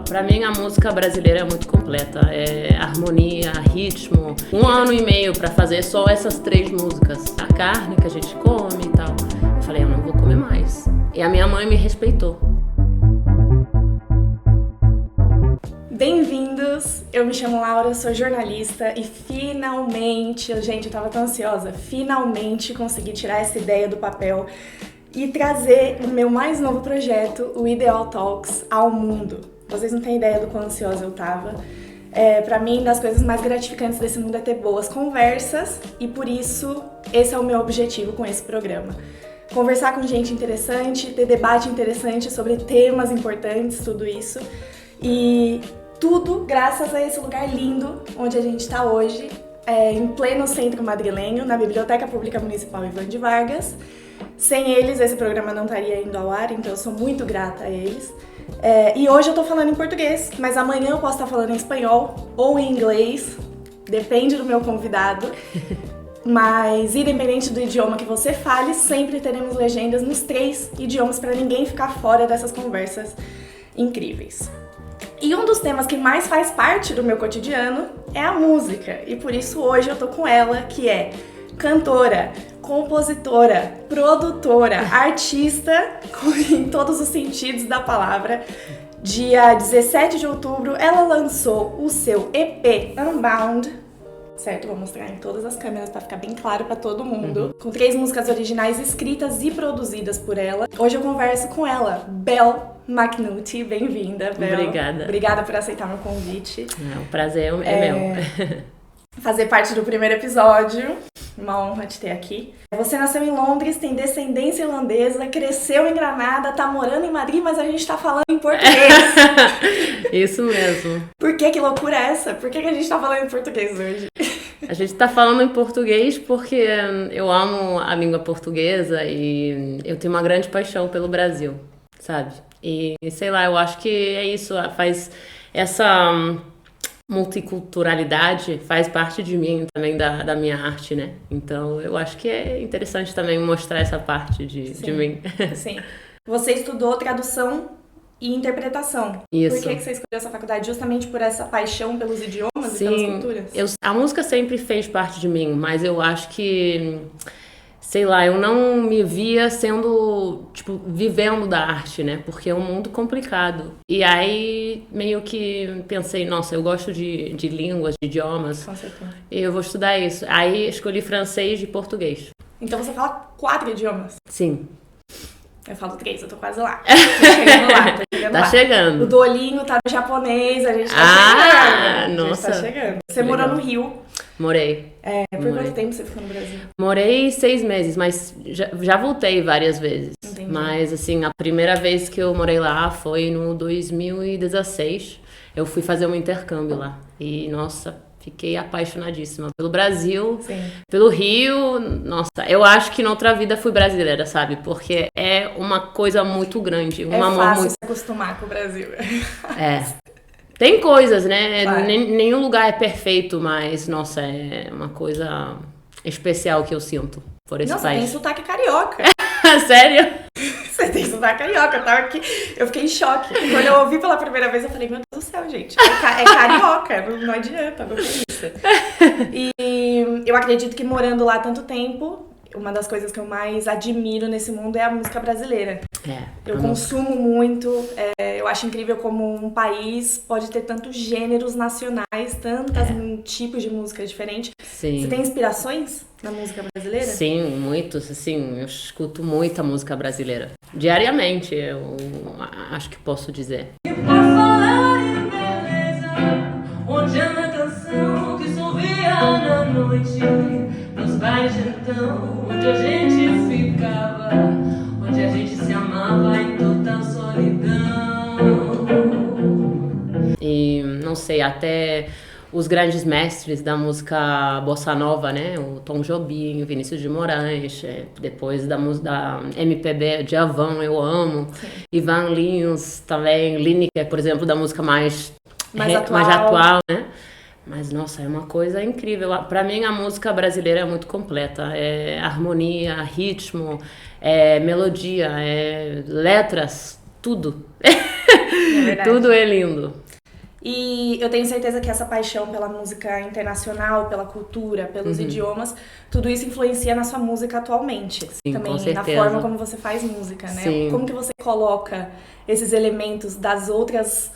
Pra mim a música brasileira é muito completa, é harmonia, ritmo. 1 ano e meio pra fazer só essas 3 músicas. A carne que a gente come e tal. Eu falei, eu não vou comer mais. E a minha mãe me respeitou. Bem-vindos! Eu me chamo Laura, sou jornalista e finalmente, gente, eu tava tão ansiosa, finalmente consegui tirar essa ideia do papel e trazer o meu mais novo projeto, o Ideal Talks, ao mundo. Vocês não têm ideia do quão ansiosa eu tava. Pra mim, das coisas mais gratificantes desse mundo é ter boas conversas e por isso esse é o meu objetivo com esse programa. Conversar com gente interessante, ter debate interessante sobre temas importantes, tudo isso. E tudo graças a esse lugar lindo onde a gente está hoje, em pleno centro madrilenho, na Biblioteca Pública Municipal Ivan de Vargas. Sem eles, esse programa não estaria indo ao ar, então eu sou muito grata a eles. E hoje eu tô falando em português, mas amanhã eu posso estar falando em espanhol ou em inglês, depende do meu convidado. Mas, independente do idioma que você fale, sempre teremos legendas nos 3 idiomas para ninguém ficar fora dessas conversas incríveis. E um dos temas que mais faz parte do meu cotidiano é a música. E por isso hoje eu tô com ela, que é cantora, compositora, produtora, artista, em todos os sentidos da palavra. Dia 17 de outubro, ela lançou o seu EP Unbound. Certo, vou mostrar em todas as câmeras pra ficar bem claro pra todo mundo. Com 3 músicas originais escritas e produzidas por ela. Hoje eu converso com ela, Bel McNulty. Bem-vinda, Bel. Obrigada. Obrigada por aceitar meu convite. O prazer é meu. Fazer parte do primeiro episódio. Uma honra te ter aqui. Você nasceu em Londres, tem descendência irlandesa, cresceu em Granada, tá morando em Madrid, mas a gente tá falando em português. Isso mesmo. Por que loucura é essa? Por que a gente tá falando em português hoje? A gente tá falando em português porque eu amo a língua portuguesa e eu tenho uma grande paixão pelo Brasil, sabe? E sei lá, eu acho que é isso, faz essa multiculturalidade faz parte de mim também, da minha arte, né? Então eu acho que é interessante também mostrar essa parte de mim. Sim. Você estudou tradução e interpretação. Isso. Por que você escolheu essa faculdade? Justamente por essa paixão pelos idiomas Sim, e pelas culturas? A música sempre fez parte de mim, mas eu acho que, sei lá, eu não me via sendo, vivendo da arte, né? Porque é um mundo complicado. E aí, meio que pensei, nossa, eu gosto de línguas, de idiomas. Com certeza. E eu vou estudar isso. Aí, escolhi francês e português. Então você fala 4 idiomas? Sim. Eu falo 3, eu tô quase lá. Tô chegando lá. Tá chegando. O Duolingo tá no japonês, a gente tá chegando. Nossa. A gente tá chegando. Você morou no Rio. Morei. Por quanto tempo você ficou no Brasil? Morei 6 meses, mas já voltei várias vezes. Entendi. Mas, assim, a primeira vez que eu morei lá foi no 2016. Eu fui fazer um intercâmbio lá. E, nossa, fiquei apaixonadíssima pelo Brasil, Sim. pelo Rio. Nossa, eu acho que noutra vida fui brasileira, sabe? Porque é uma coisa muito grande. Um amor fácil muito... se acostumar com o Brasil. Tem coisas, né? Claro. Nenhum lugar é perfeito, mas, nossa, é uma coisa especial que eu sinto por esse Nossa, país. tem sotaque carioca. Sério? Você tem sotaque carioca, eu tava aqui, eu fiquei em choque. Quando eu ouvi pela primeira vez, eu falei, meu Deus do céu, gente, é carioca, não adianta, não tem isso. E eu acredito que morando lá tanto tempo, uma das coisas que eu mais admiro nesse mundo é a música brasileira. Eu consumo muito, eu acho incrível como um país pode ter tantos gêneros nacionais, tantos tipos de música diferentes. Sim. Você tem inspirações na música brasileira? Sim, muitos, assim, eu escuto muita música brasileira. Diariamente, eu acho que posso dizer. E por falar em beleza, onde anda a canção que se ouvia na noite, nos bailes então, onde a gente ficava, onde a gente se amava em total solidão. E, não sei, até os grandes mestres da música bossa nova, né? O Tom Jobim, o Vinícius de Moraes, depois da música da MPB, Djavan, eu amo. Sim. Ivan Lins também, Lineker, por exemplo, da música mais atual, né? Mas, nossa, é uma coisa incrível. Pra mim, a música brasileira é muito completa. É harmonia, ritmo, melodia, letras, tudo. É verdade. Tudo é lindo. E eu tenho certeza que essa paixão pela música internacional, pela cultura, pelos idiomas, tudo isso influencia na sua música atualmente. Sim, também com na certeza. forma como você faz música, né? Sim. Como que você coloca esses elementos das outras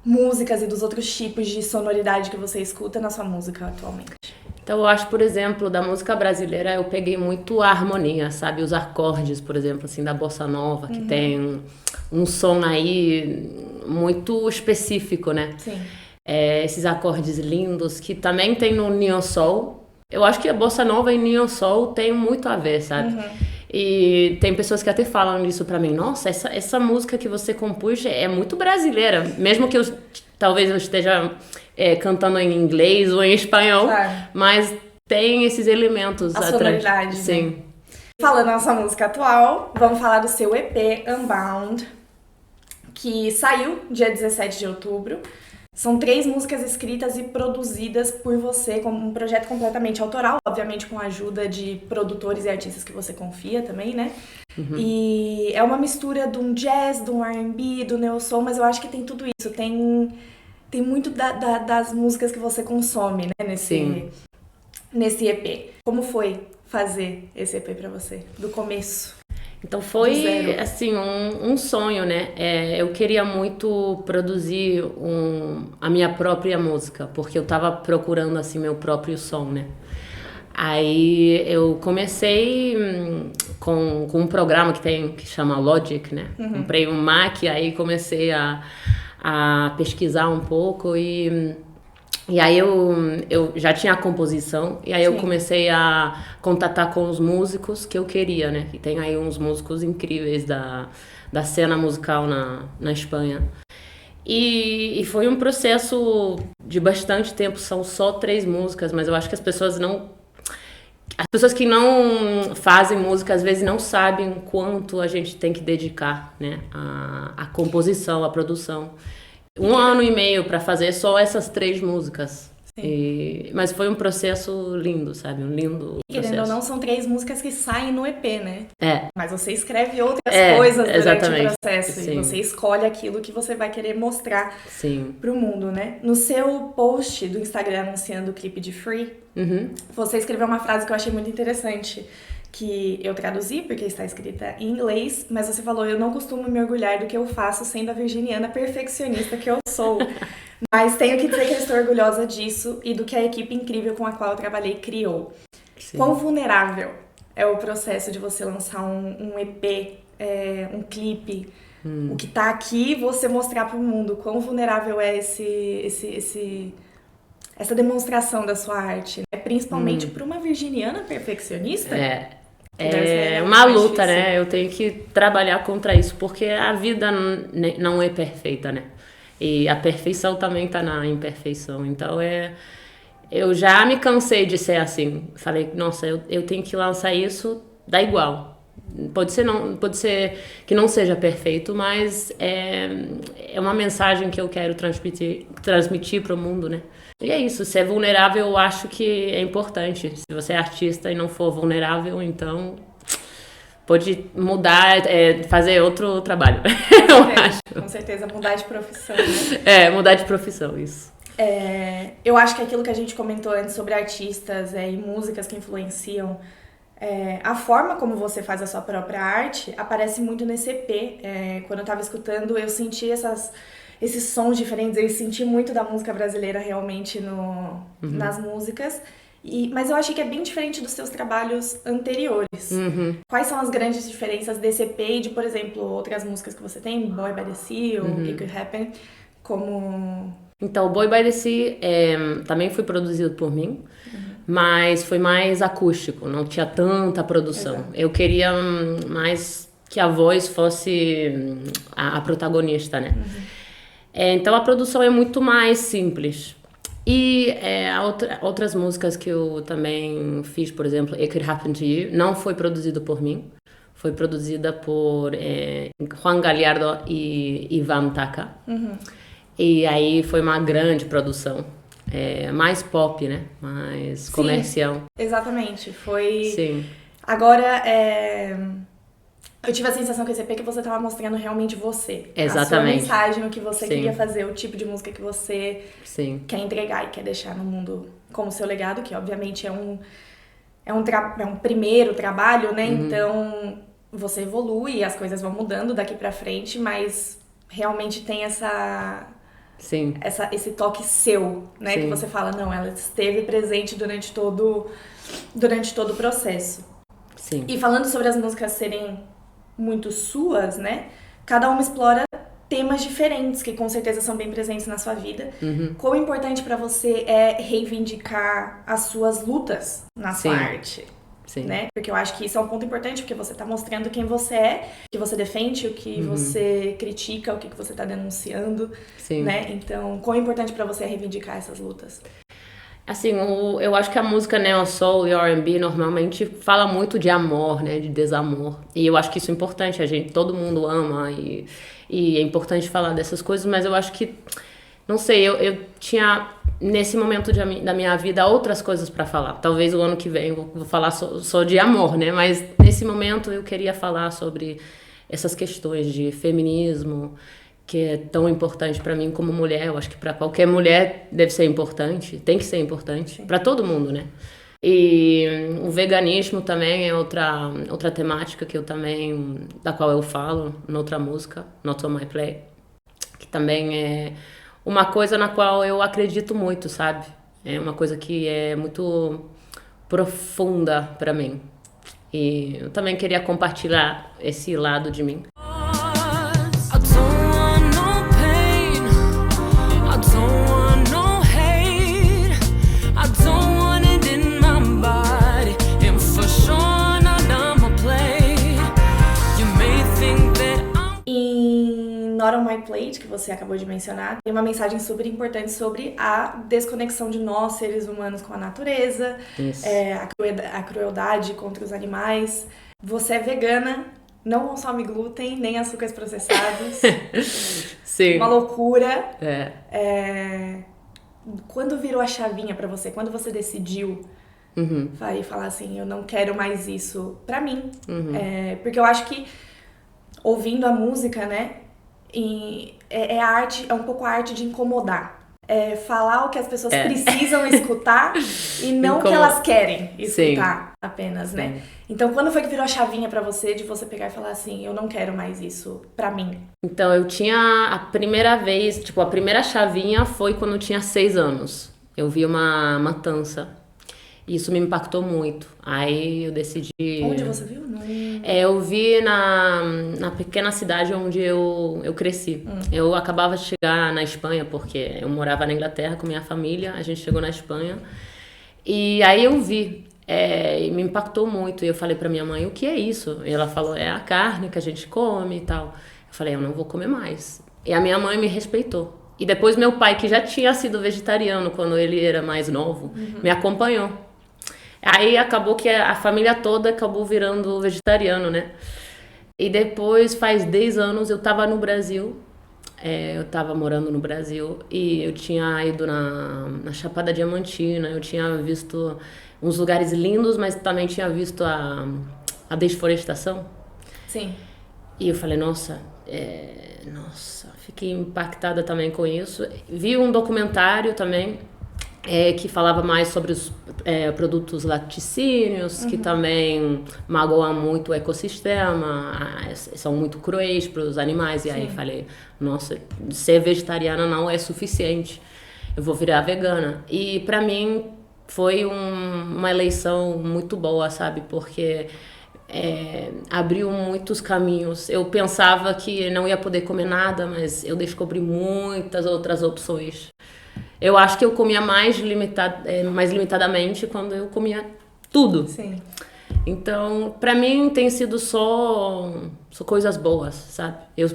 músicas e dos outros tipos de sonoridade que você escuta na sua música atualmente? Então eu acho, por exemplo, da música brasileira eu peguei muito a harmonia, sabe? Os acordes, por exemplo, assim, da bossa nova, que tem um som aí muito específico, né? Sim. Esses acordes lindos que também tem no Neo Soul. Eu acho que a bossa nova e Neo Soul tem muito a ver, sabe? E tem pessoas que até falam isso pra mim. Nossa, essa música que você compôs é muito brasileira. Mesmo que talvez eu esteja cantando em inglês ou em espanhol, Claro. mas tem esses elementos A atrás. sonoridade, Sim. né? Falando da nossa música atual, vamos falar do seu EP Unbound, que saiu dia 17 de outubro. São 3 músicas escritas e produzidas por você, como um projeto completamente autoral, obviamente com a ajuda de produtores e artistas que você confia também, né? E é uma mistura de um jazz, de um R&B, do neo soul, mas eu acho que tem tudo isso. Tem muito das músicas que você consome, né? Nesse EP. Como foi fazer esse EP pra você? Do começo? Então Do foi, zero. assim, um sonho, né? Eu queria muito produzir a minha própria música, porque eu tava procurando, assim, meu próprio som, né? Aí eu comecei com um programa que chama Logic, né? Comprei um Mac, aí comecei a pesquisar um pouco e aí eu já tinha a composição, e aí eu Sim. comecei a contatar com os músicos que eu queria, né? E tem aí uns músicos incríveis da cena musical na Espanha. E foi um processo de bastante tempo, são só 3 músicas, mas eu acho que as pessoas que não fazem música às vezes não sabem o quanto a gente tem que dedicar, né? A composição, a produção. 1 ano e meio pra fazer só essas 3 músicas. Mas foi um processo lindo, sabe? Um lindo processo. Querendo ou não, são 3 músicas que saem no EP, né? É, Mas você escreve outras É, coisas durante exatamente. o processo. Sim. E você escolhe aquilo que você vai querer mostrar sim. pro mundo, né? No seu post do Instagram anunciando o clipe de Free, você escreveu uma frase que eu achei muito interessante, que eu traduzi porque está escrita em inglês, mas você falou: eu não costumo me orgulhar do que eu faço sendo a virginiana perfeccionista que eu sou, mas tenho que dizer que eu estou orgulhosa disso e do que a equipe incrível com a qual eu trabalhei criou. Sim. Quão vulnerável é o processo de você lançar um EP, um clipe, o que tá aqui, você mostrar pro mundo? Quão vulnerável é essa demonstração da sua arte, né? Principalmente para uma virginiana perfeccionista? Deve ser É uma mais luta, difícil. né? Eu tenho que trabalhar contra isso, porque a vida não é perfeita, né? E a perfeição também tá na imperfeição. Então eu já me cansei de ser assim. Falei, nossa, eu tenho que lançar isso, dá igual. Pode ser que não seja perfeito, mas é uma mensagem que eu quero transmitir para o mundo, né? E é isso, ser vulnerável eu acho que é importante. Se você é artista e não for vulnerável, então pode mudar, fazer outro trabalho. Eu acho. Com certeza, mudar de profissão, né? Mudar de profissão, isso. Eu acho que aquilo que a gente comentou antes sobre artistas e músicas que influenciam, a forma como você faz a sua própria arte aparece muito nesse EP. Quando eu tava escutando, eu senti esses sons diferentes, eu senti muito da música brasileira realmente nas músicas. Mas eu achei que é bem diferente dos seus trabalhos anteriores. Quais são as grandes diferenças desse EP e de, por exemplo, outras músicas que você tem, Boy by the Sea ou It Could Happen, como... Então, o Boy by the Sea também foi produzido por mim, mas foi mais acústico, não tinha tanta produção. Exato. Eu queria mais que a voz fosse a protagonista, né? Então, a produção é muito mais simples. E outras músicas que eu também fiz, por exemplo, It Could Happen to You, não foi produzido por mim. Foi produzida por Juan Gallardo e Ivan Taka. E aí foi uma grande produção. Mais pop, né? Mais comercial. Exatamente. Foi... Sim. Agora, Eu tive a sensação com esse EP que você tava mostrando realmente você. Exatamente. A sua mensagem, o que você Sim. queria fazer, o tipo de música que você Sim. quer entregar e quer deixar no mundo como seu legado, que obviamente é um primeiro trabalho, né? Então você evolui, as coisas vão mudando daqui pra frente, mas realmente tem Sim. esse toque seu, né? Sim. Que você fala, não, ela esteve presente durante todo o processo. Sim. E falando sobre as músicas serem muito suas, né? Cada uma explora temas diferentes que com certeza são bem presentes na sua vida. Quão importante pra você é reivindicar as suas lutas na sua arte, Sim. né? Porque eu acho que isso é um ponto importante, porque você tá mostrando quem você é, o que você defende, o que você critica, o que você tá denunciando, Sim. né? Então, quão importante pra você é reivindicar essas lutas? Assim, eu acho que a música neo soul e R&B normalmente fala muito de amor, né, de desamor. E eu acho que isso é importante, todo mundo ama e é importante falar dessas coisas, mas eu acho que, não sei, eu tinha nesse momento da minha vida outras coisas pra falar. Talvez o ano que vem eu vou falar só de amor, né, mas nesse momento eu queria falar sobre essas questões de feminismo, que é tão importante pra mim como mulher. Eu acho que pra qualquer mulher deve ser importante, tem que ser importante, pra todo mundo, né? E o veganismo também é outra temática que da qual eu falo noutra música, Not On My Play, que também é uma coisa na qual eu acredito muito, sabe? É uma coisa que é muito profunda pra mim. E eu também queria compartilhar esse lado de mim. Not On My Plate, que você acabou de mencionar, tem uma mensagem super importante sobre a desconexão de nós, seres humanos, com a natureza, a crueldade contra os animais. Você é vegana, não consome glúten, nem açúcares processados. Sim. Uma loucura. Quando virou a chavinha pra você? Quando você decidiu falar assim, eu não quero mais isso pra mim? Porque eu acho que, ouvindo a música, né, é um pouco a arte de incomodar. É falar o que as pessoas precisam escutar e não o que elas querem escutar apenas, né? Então, quando foi que virou a chavinha pra você, de você pegar e falar assim, eu não quero mais isso pra mim? Então, eu tinha a primeira chavinha foi quando eu tinha 6 anos. Eu vi uma matança. Isso me impactou muito. Aí eu decidi... Onde você viu? Eu vi na pequena cidade onde eu cresci. Eu acabava de chegar na Espanha, porque eu morava na Inglaterra com minha família. A gente chegou na Espanha. E aí eu vi. E me impactou muito. E eu falei pra minha mãe, o que é isso? E ela falou, é a carne que a gente come e tal. Eu falei, eu não vou comer mais. E a minha mãe me respeitou. E depois meu pai, que já tinha sido vegetariano quando ele era mais novo, me acompanhou. Aí acabou que a família toda acabou virando vegetariano, né? E depois, faz 10 anos, eu tava no Brasil. Eu tava morando no Brasil e eu tinha ido na Chapada Diamantina. Eu tinha visto uns lugares lindos, mas também tinha visto a desflorestação. Sim. E eu falei, nossa, fiquei impactada também com isso. Vi um documentário também que falava mais sobre os produtos laticínios, que também magoam muito o ecossistema, são muito cruéis para os animais. E aí falei, nossa, ser vegetariana não é suficiente, eu vou virar vegana. E para mim foi uma eleição muito boa, sabe? Porque abriu muitos caminhos. Eu pensava que não ia poder comer nada, mas eu descobri muitas outras opções. Eu acho que eu comia mais limitadamente quando eu comia tudo. Sim. Então, pra mim tem sido só coisas boas, sabe? Eu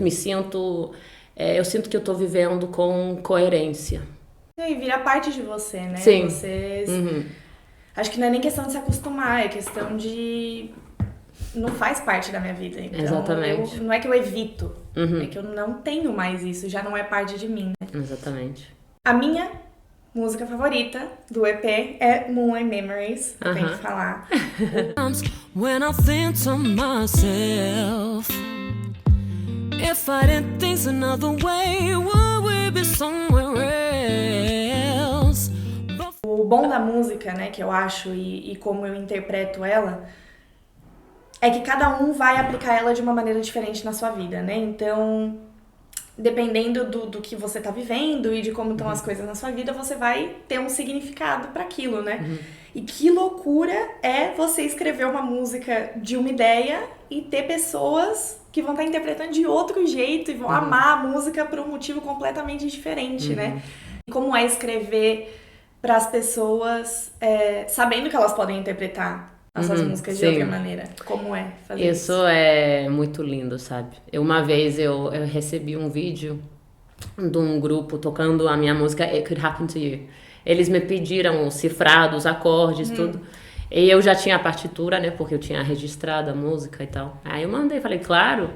sinto que eu tô vivendo com coerência. E vira parte de você, né? Sim. Acho que não é nem questão de se acostumar, é questão de... Não faz parte da minha vida. Então, exatamente. Não é que eu evito, é que eu não tenho mais isso, já não é parte de mim, né? Exatamente. A minha música favorita do EP é Moonlight Memories, tem que falar. When I think to myself, If I did things another way, would we be somewhere else? O bom da música, né, que eu acho e como eu interpreto ela, é que cada um vai aplicar ela de uma maneira diferente na sua vida, né? Então, dependendo do que você tá vivendo e de como estão as coisas na sua vida, você vai ter um significado para aquilo, né? E que loucura é você escrever uma música de uma ideia e ter pessoas que vão estar interpretando de outro jeito e vão amar a música por um motivo completamente diferente, né? E como é escrever para as pessoas sabendo que elas podem interpretar as suas músicas de outra maneira. Como é fazer isso? Isso é muito lindo, sabe? Uma vez eu recebi um vídeo de um grupo tocando a minha música It Could Happen to You. Eles me pediram o cifrado, os acordes, tudo. E eu já tinha a partitura, né? Porque eu tinha registrado a música e tal. Aí eu mandei, falei, claro.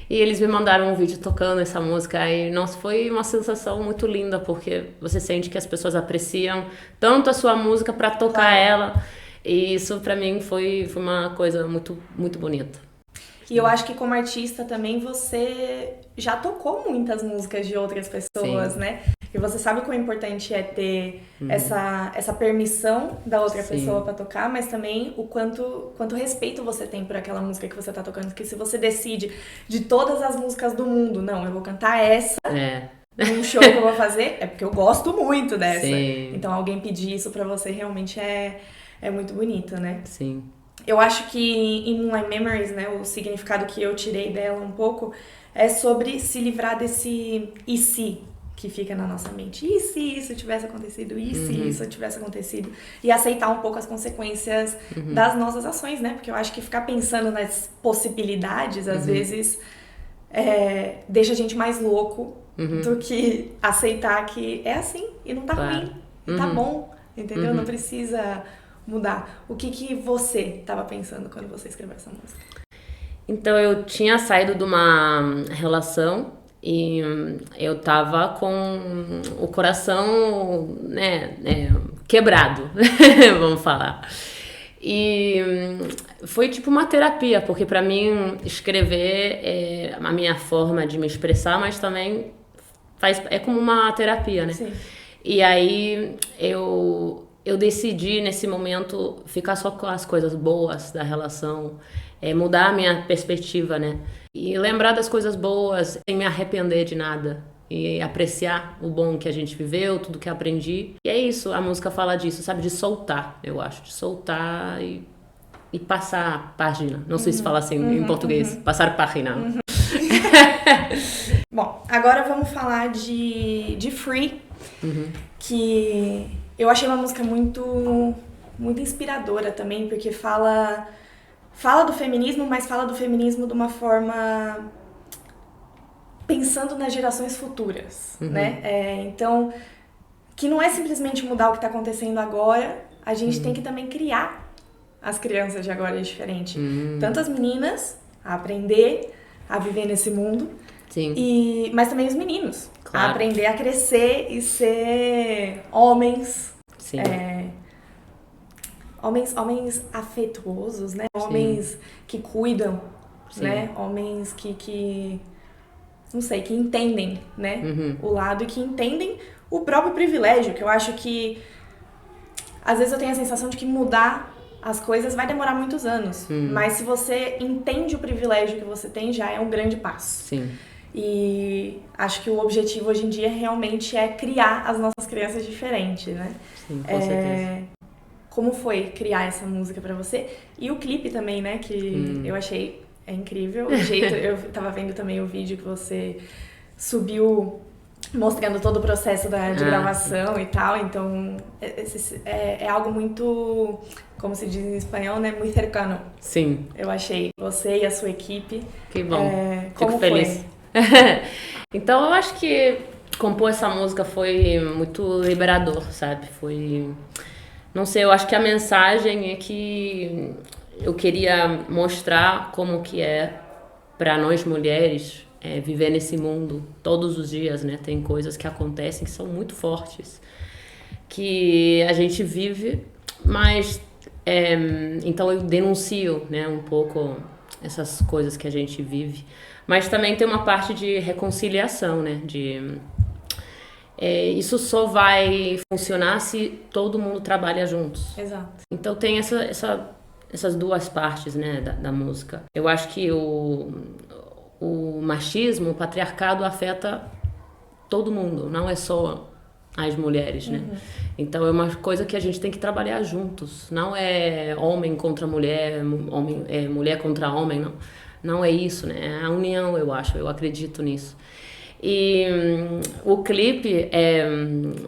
E eles me mandaram um vídeo tocando essa música. Aí, nossa, foi uma sensação muito linda, porque você sente que as pessoas apreciam tanto a sua música pra tocar ela. E isso pra mim foi uma coisa muito, muito bonita. E eu acho que como artista também você já tocou muitas músicas de outras pessoas, né? E você sabe o quão importante é ter essa permissão da outra pessoa pra tocar, mas também o quanto respeito você tem por aquela música que você tá tocando. Porque se você decide de todas as músicas do mundo, não, eu vou cantar essa num show que eu vou fazer, é porque eu gosto muito dessa. Sim. Então alguém pedir isso pra você realmente é muito bonito, né? Sim. Eu acho que em Moonlight Memories, né, o significado que eu tirei dela um pouco é sobre se livrar desse e se que fica na nossa mente. E se isso tivesse acontecido? E se isso tivesse acontecido? E aceitar um pouco as consequências das nossas ações, né? Porque eu acho que ficar pensando nas possibilidades, às vezes, deixa a gente mais louco do que aceitar que é assim e não tá ruim. E tá bom, entendeu? Não precisa mudar. O que você estava pensando quando você escreveu essa música? Então, eu tinha saído de uma relação e eu tava com o coração, quebrado, vamos falar. E foi tipo uma terapia, porque pra mim escrever é a minha forma de me expressar, mas também é como uma terapia, né? Sim. E aí eu decidi, nesse momento, ficar só com as coisas boas da relação, mudar a minha perspectiva, né? E lembrar das coisas boas, sem me arrepender de nada. E apreciar o bom que a gente viveu, tudo que aprendi. E é isso, a música fala disso, sabe? De soltar, eu acho. De soltar e passar a página. Não sei se fala assim em português. Passar página. Bom, agora vamos falar de Free, que eu achei uma música muito, muito inspiradora também, porque fala do feminismo, mas fala do feminismo de uma forma pensando nas gerações futuras, né? Então, que não é simplesmente mudar o que está acontecendo agora, a gente tem que também criar as crianças de agora diferente. Tanto as meninas a aprender a viver nesse mundo, mas também os meninos a aprender a crescer e ser homens. Sim. Homens afetuosos, né? Homens que cuidam, né? Homens que não sei, que entendem, né? O lado e que entendem o próprio privilégio, que eu acho que às vezes eu tenho a sensação de que mudar as coisas vai demorar muitos anos, mas se você entende o privilégio que você tem, já é um grande passo. Sim. E acho que o objetivo hoje em dia realmente é criar as nossas crianças diferentes, né? Sim, com certeza. Como foi criar essa música pra você? E o clipe também, né? Que eu achei incrível. O jeito, eu tava vendo também o vídeo que você subiu mostrando todo o processo de gravação e tal. Então, é algo muito, como se diz em espanhol, né? Muito cercano. Sim. Eu achei você e a sua equipe. Que bom. Como Fico feliz. Então, eu acho que compor essa música foi muito liberador, sabe? Foi... Não sei, eu acho que a mensagem é que eu queria mostrar como que é para nós mulheres viver nesse mundo todos os dias, né? Tem coisas que acontecem que são muito fortes, que a gente vive, mas então eu denuncio, né, um pouco essas coisas que a gente vive. Mas também tem uma parte de reconciliação, né? Isso só vai funcionar se todo mundo trabalha juntos. Exato. Então tem essas duas partes, né, da música. Eu acho que o machismo, o patriarcado afeta todo mundo, não é só as mulheres, né? Então é uma coisa que a gente tem que trabalhar juntos. Não é homem contra mulher, mulher contra homem, não. Não é isso, né? É a união, eu acho, eu acredito nisso. E o clipe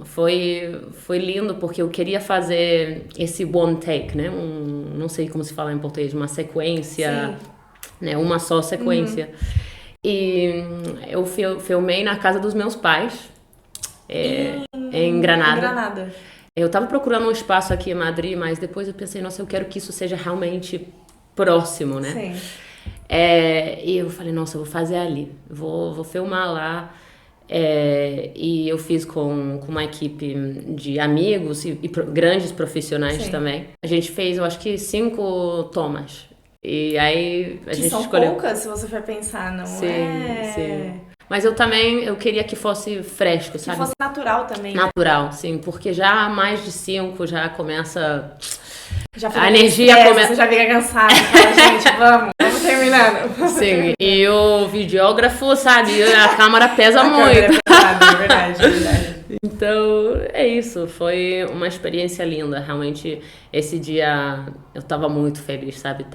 foi lindo porque eu queria fazer esse one take, né? Não sei como se fala em português, uma sequência, né? Uma só sequência. E eu filmei na casa dos meus pais, em Granada. Eu tava procurando um espaço aqui em Madrid, mas depois eu pensei, nossa, eu quero que isso seja realmente próximo, né? Sim. E eu falei, nossa, eu vou fazer ali, vou filmar lá. E eu fiz com uma equipe de amigos e grandes profissionais também. A gente fez, eu acho que 5 tomas. E aí a gente são escolheu. Poucas, se você for pensar, não é? Sim. Mas eu queria que fosse fresco, sabe? Que fosse natural também. Natural, sim, porque já mais de 5 já começa. A energia começa. Você já fica cansado. Fala, gente, vamos terminando. Sim, e o videógrafo, sabe, a câmera pesa muito. É verdade. Então, é isso. Foi uma experiência linda. Realmente, esse dia eu tava muito feliz, sabe?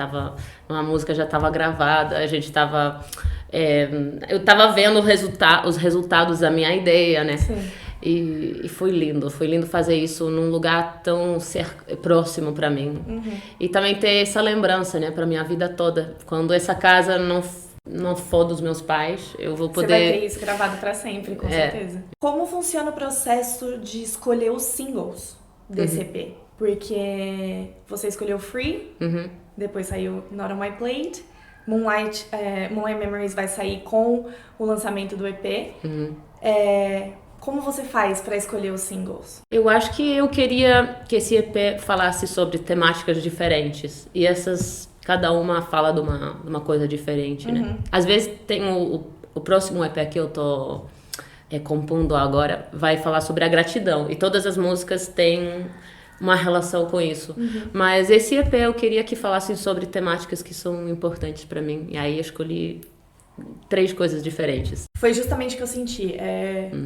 Uma música já tava gravada, a gente tava. Eu tava vendo os resultados da minha ideia, né? Sim. E foi lindo fazer isso num lugar tão próximo pra mim. E também ter essa lembrança, né, pra minha vida toda. Quando essa casa não for dos meus pais, eu vou poder... Você vai ter isso gravado pra sempre, com certeza. Como funciona o processo de escolher os singles desse EP? Porque você escolheu Free, depois saiu Not On My Plate, Moonlight Memories vai sair com o lançamento do EP. Como você faz pra escolher os singles? Eu acho que eu queria que esse EP falasse sobre temáticas diferentes. E cada uma fala de uma coisa diferente, né? Às vezes tem o próximo EP que eu tô compondo agora, vai falar sobre a gratidão. E todas as músicas têm uma relação com isso. Mas esse EP eu queria que falasse sobre temáticas que são importantes pra mim. E aí eu escolhi 3 coisas diferentes. Foi justamente o que eu senti.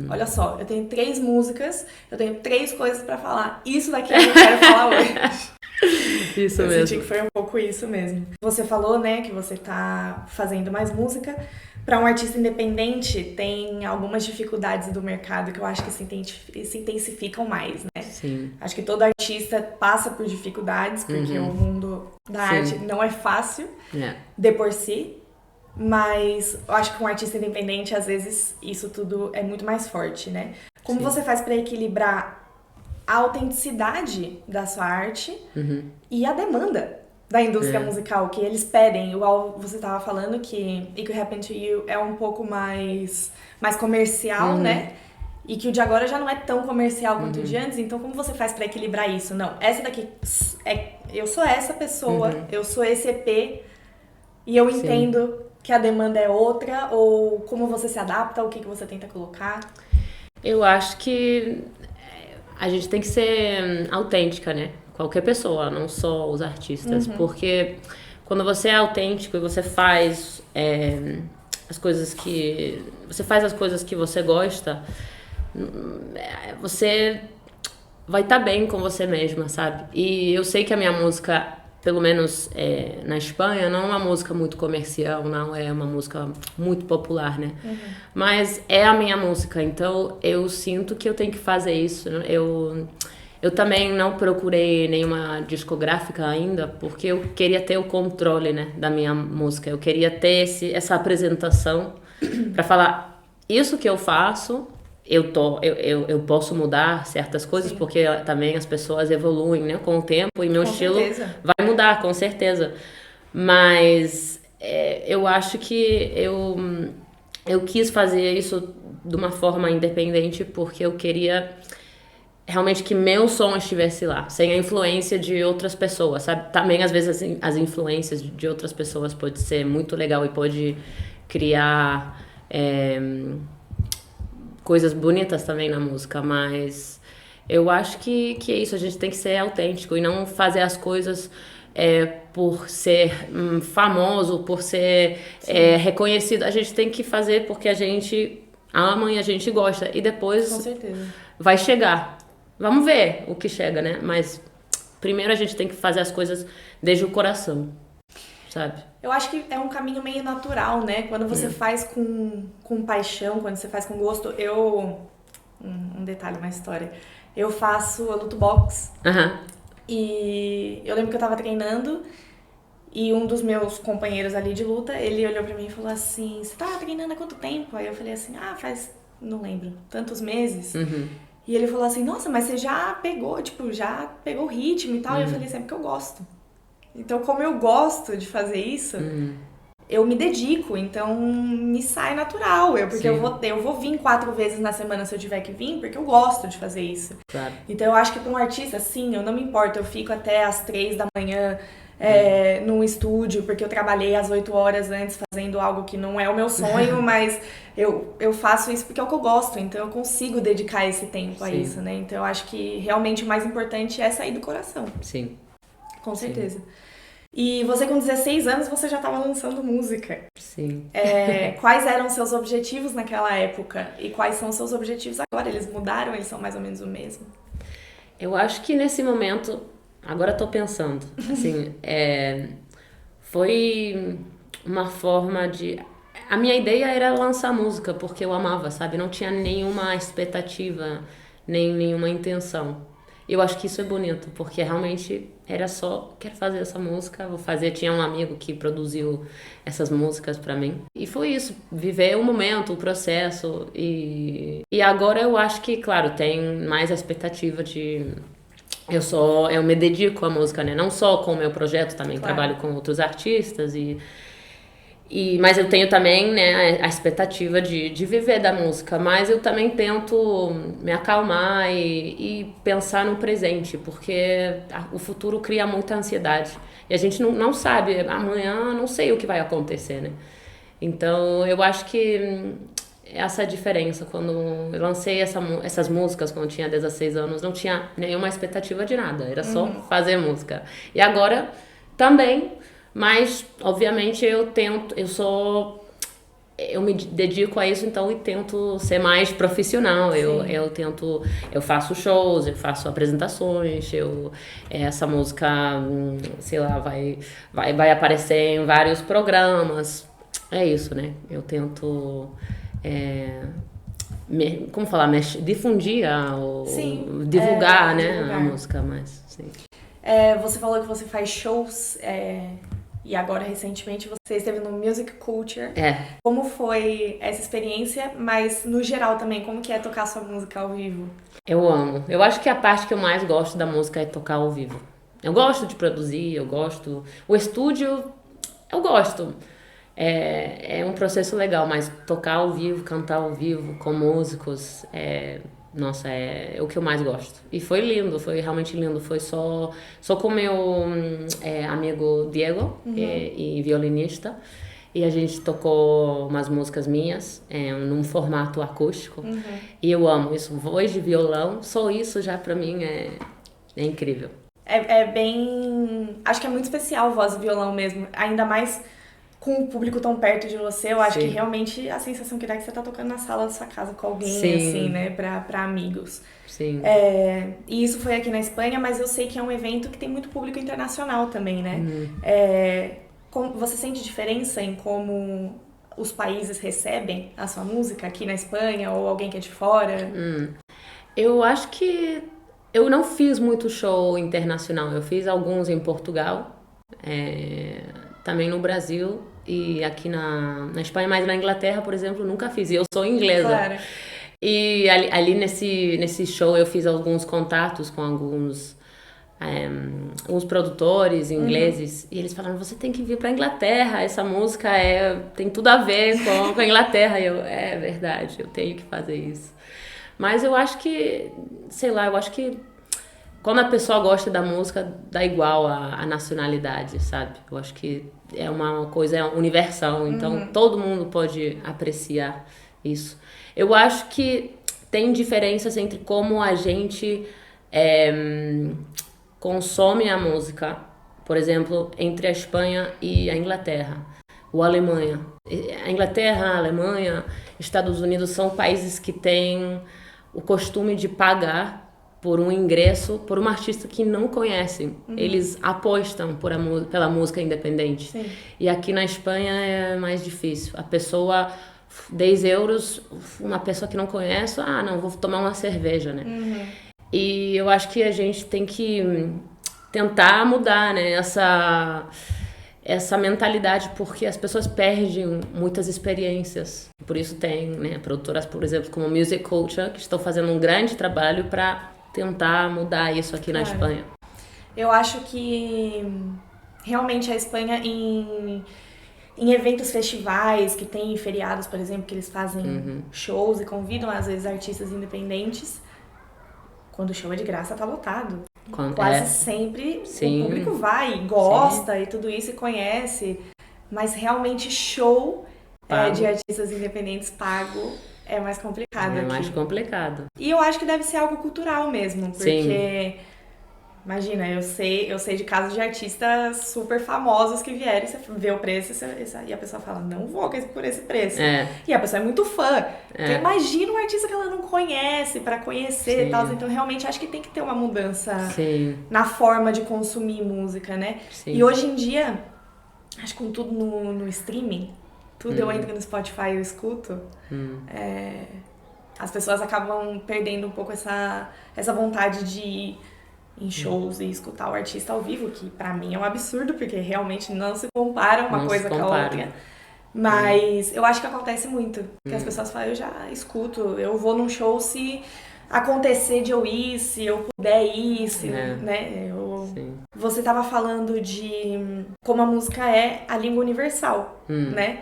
Olha só, eu tenho 3 músicas, eu tenho 3 coisas pra falar. Isso daqui eu quero falar hoje. Isso mesmo. Eu senti que foi um pouco isso mesmo. Você falou, né, que você tá fazendo mais música. Pra um artista independente, tem algumas dificuldades do mercado que eu acho que se intensificam mais, né? Sim. Acho que todo artista passa por dificuldades, porque o mundo da arte não é fácil de por si. Mas eu acho que um artista independente, às vezes, isso tudo é muito mais forte, né? Como você faz pra equilibrar a autenticidade da sua arte e a demanda da indústria musical, que eles pedem? Igual você tava falando que It Could Happen To You é um pouco mais comercial, né? E que o de agora já não é tão comercial quanto o de antes. Então, como você faz pra equilibrar isso? Não, essa daqui eu sou essa pessoa, eu sou esse EP e eu entendo que a demanda é outra, ou como você se adapta, o que você tenta colocar? Eu acho que a gente tem que ser autêntica, né? Qualquer pessoa, não só os artistas. Porque quando você é autêntico e você faz as coisas que você gosta, você vai estar bem com você mesma, sabe? E eu sei que a minha música, pelo menos na Espanha, não é uma música muito comercial, não é uma música muito popular, né? Mas é a minha música, então eu sinto que eu tenho que fazer isso. Eu também não procurei nenhuma discográfica ainda, porque eu queria ter o controle, né, da minha música. Eu queria ter essa apresentação para falar, isso que eu faço, eu posso mudar certas coisas, porque também as pessoas evoluem, né, com o tempo, e meu estilo vai mudar, com certeza. Mas eu acho que eu quis fazer isso de uma forma independente, porque eu queria realmente que meu som estivesse lá, sem a influência de outras pessoas, sabe? Também, às vezes, as influências de outras pessoas pode ser muito legal e pode criar coisas bonitas também na música, mas eu acho que é isso, a gente tem que ser autêntico e não fazer as coisas por ser famoso, por ser reconhecido. A gente tem que fazer porque a gente ama e a gente gosta. E depois Com certeza. vai chegar. Vamos ver o que chega, né? Mas primeiro a gente tem que fazer as coisas desde o coração, sabe? Eu acho que é um caminho meio natural, né? Quando você faz com paixão, quando você faz com gosto. Um detalhe na história. Eu luto boxe. Aham. E eu lembro que eu tava treinando e um dos meus companheiros ali de luta, ele olhou pra mim e falou assim, você tá treinando há quanto tempo? Aí eu falei assim, faz, não lembro, tantos meses. Uhum. E ele falou assim, nossa, mas você já pegou o ritmo e tal. E eu falei assim, é porque eu gosto. Então, como eu gosto de fazer isso, eu me dedico, então me sai natural. Porque eu vou vir 4 vezes na semana se eu tiver que vir, porque eu gosto de fazer isso. Claro. Então eu acho que para um artista, sim, eu não me importo, eu fico até às 3 da manhã num estúdio, porque eu trabalhei às 8 horas antes fazendo algo que não é o meu sonho, mas eu faço isso porque é o que eu gosto, então eu consigo dedicar esse tempo a isso, né? Então eu acho que realmente o mais importante é sair do coração. Sim. Com certeza. E você com 16 anos, você já estava lançando música. Sim. Quais eram os seus objetivos naquela época? E quais são os seus objetivos agora? Eles mudaram? Eles são mais ou menos o mesmo? Eu acho que nesse momento, agora eu tô pensando, assim, foi uma forma de... A minha ideia era lançar música, porque eu amava, sabe? Não tinha nenhuma expectativa, nem nenhuma intenção. Eu acho que isso é bonito, porque realmente era só, quero fazer essa música, vou fazer. Tinha um amigo que produziu essas músicas pra mim. E foi isso, viver o momento, o processo. E agora eu acho que, claro, tem mais a expectativa de... Eu me dedico à música, né? Não só com o meu projeto, também trabalho com outros artistas mas eu tenho também, né, a expectativa de viver da música, mas eu também tento me acalmar e pensar no presente, porque o futuro cria muita ansiedade e a gente não sabe, amanhã não sei o que vai acontecer, né? Então eu acho que essa é a diferença. Quando eu lancei essas músicas quando eu tinha 16 anos, não tinha nenhuma expectativa de nada, era só fazer música. E agora também... Mas, obviamente, eu me dedico a isso, então, e tento ser mais profissional. Eu faço shows, eu faço apresentações, essa música, sei lá, vai aparecer em vários programas. É isso, né? Eu tento, como falar, difundir, divulgar, né, divulgar a música, mas, sim. Você falou que você faz shows... E agora, recentemente, você esteve no Music Culture. Como foi essa experiência? Mas, no geral também, como que é tocar sua música ao vivo? Eu amo. Eu acho que a parte que eu mais gosto da música é tocar ao vivo. Eu gosto de produzir, eu gosto... O estúdio, eu gosto. É um processo legal, mas tocar ao vivo, cantar ao vivo com músicos... Nossa, é o que eu mais gosto. E foi lindo, foi realmente lindo. Foi só com meu amigo Diego, e violinista. E a gente tocou umas músicas minhas num formato acústico. E eu amo isso. Voz de violão, só isso já pra mim é incrível. Acho que é muito especial voz e violão mesmo. Ainda mais... com o público tão perto de você, eu acho que realmente a sensação que dá é que você tá tocando na sala da sua casa com alguém, assim, né, pra amigos. Sim. E isso foi aqui na Espanha, mas eu sei que é um evento que tem muito público internacional também, né? Você sente diferença em como os países recebem a sua música aqui na Espanha ou alguém que é de fora? Eu acho que eu não fiz muito show internacional, eu fiz alguns em Portugal, também no Brasil e aqui na Espanha, mas na Inglaterra, por exemplo, nunca fiz. E eu sou inglesa. Claro. E ali nesse show eu fiz alguns contatos com alguns produtores ingleses. E eles falaram, você tem que vir pra Inglaterra, essa música tem tudo a ver com a Inglaterra. E é verdade, eu tenho que fazer isso. Mas eu acho que, sei lá, eu acho que quando a pessoa gosta da música, dá igual a nacionalidade, sabe? Eu acho que é uma coisa universal, então todo mundo pode apreciar isso. Eu acho que tem diferenças entre como a gente consome a música, por exemplo, entre a Espanha e a Inglaterra, ou a Alemanha. A Inglaterra, a Alemanha, Estados Unidos são países que têm o costume de pagar por um ingresso por uma artista que não conhecem. Eles apostam pela música independente. Sim. E aqui na Espanha é mais difícil. A pessoa, 10 euros, uma pessoa que não conhece, não, vou tomar uma cerveja, né? E eu acho que a gente tem que tentar mudar, né, essa mentalidade, porque as pessoas perdem muitas experiências. Por isso tem, né, produtoras, por exemplo, como Music Culture, que estão fazendo um grande trabalho para tentar mudar isso aqui na Espanha. Eu acho que realmente a Espanha em eventos festivais, que tem feriados, por exemplo, que eles fazem shows e convidam às vezes artistas independentes, quando o show é de graça tá lotado. Quase sempre o público vai, gosta e tudo isso e conhece, mas realmente show de artistas independentes pago é mais complicado aqui. Mais complicado. E eu acho que deve ser algo cultural mesmo, porque imagina, eu sei de casos de artistas super famosos que vieram, você vê o preço e a pessoa fala, não vou por esse preço. E a pessoa é muito fã. Então imagina um artista que ela não conhece, pra conhecer e tal. Então realmente acho que tem que ter uma mudança na forma de consumir música, né? E hoje em dia, acho que com tudo no streaming, tudo eu entro no Spotify e eu escuto, as pessoas acabam perdendo um pouco essa vontade de ir em shows e escutar o artista ao vivo, que pra mim é um absurdo, porque realmente não se compara uma coisa com a outra. Mas eu acho que acontece muito, que as pessoas falam, eu já escuto, eu vou num show se acontecer de eu ir, se eu puder ir, né? Você tava falando de como a música é a língua universal, né?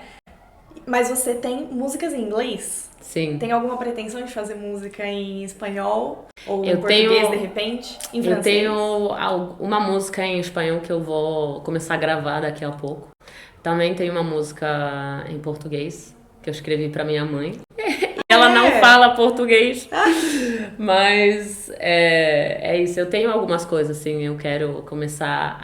Mas você tem músicas em inglês? Sim. Tem alguma pretensão de fazer música em espanhol? Ou em português, de repente? Em francês? Eu tenho uma música em espanhol que eu vou começar a gravar daqui a pouco. Também tem uma música em português que eu escrevi pra minha mãe. Ela não fala português, mas é isso. Eu tenho algumas coisas, assim, eu quero começar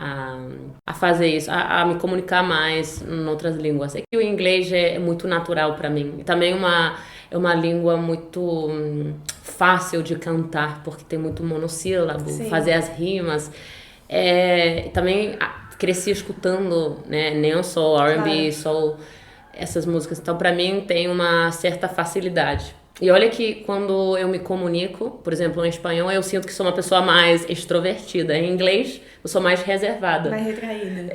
a fazer isso, a me comunicar mais em outras línguas. É que o inglês é muito natural pra mim. Também é uma língua muito fácil de cantar, porque tem muito monossílabo, fazer as rimas. Também cresci escutando, né, nem só R&B, soul, essas músicas. Então, pra mim, tem uma certa facilidade. E olha que quando eu me comunico, por exemplo, em espanhol, eu sinto que sou uma pessoa mais extrovertida. Em inglês, eu sou mais reservada. Mais retraída.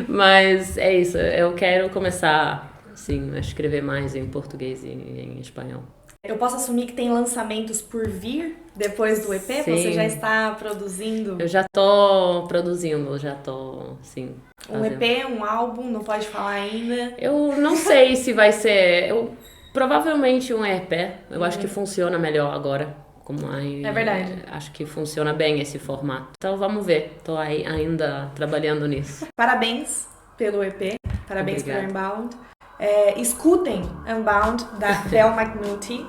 Mas é isso. Eu quero começar, assim, a escrever mais em português e em espanhol. Eu posso assumir que tem lançamentos por vir depois do EP? Sim. Você já está produzindo? Eu já tô produzindo, sim. Um EP, um álbum, não pode falar ainda? Eu não sei se vai ser... provavelmente um EP. Eu acho que funciona melhor agora. É verdade. Acho que funciona bem esse formato. Então vamos ver. Tô aí ainda trabalhando nisso. Parabéns pelo EP. Parabéns pelo Obrigada. Unbound. Escutem Unbound, da Belle McNulty.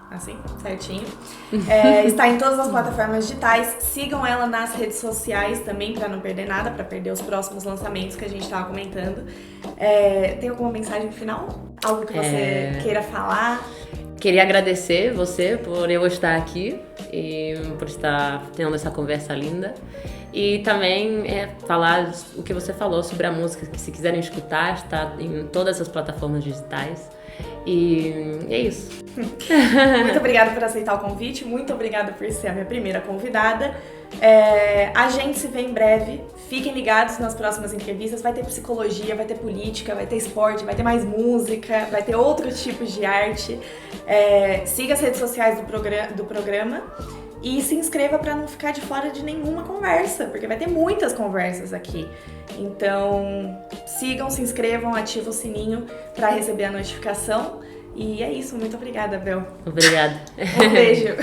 Assim, certinho. Está em todas as plataformas digitais. Sigam ela nas redes sociais também, para não perder nada, para perder os próximos lançamentos que a gente estava comentando. Tem alguma mensagem final? Algo que você queira falar? Queria agradecer você por eu estar aqui e por estar tendo essa conversa linda. E também falar o que você falou sobre a música, que se quiserem escutar, está em todas as plataformas digitais. E é isso. Muito obrigada por aceitar o convite, muito obrigada por ser a minha primeira convidada. A gente se vê em breve, fiquem ligados nas próximas entrevistas, vai ter psicologia, vai ter política, vai ter esporte, vai ter mais música, vai ter outros tipos de arte. Siga as redes sociais do programa e se inscreva para não ficar de fora de nenhuma conversa, porque vai ter muitas conversas aqui. Então sigam, se inscrevam, ativem o sininho para receber a notificação. E é isso, muito obrigada, Bel. Obrigada. Um beijo.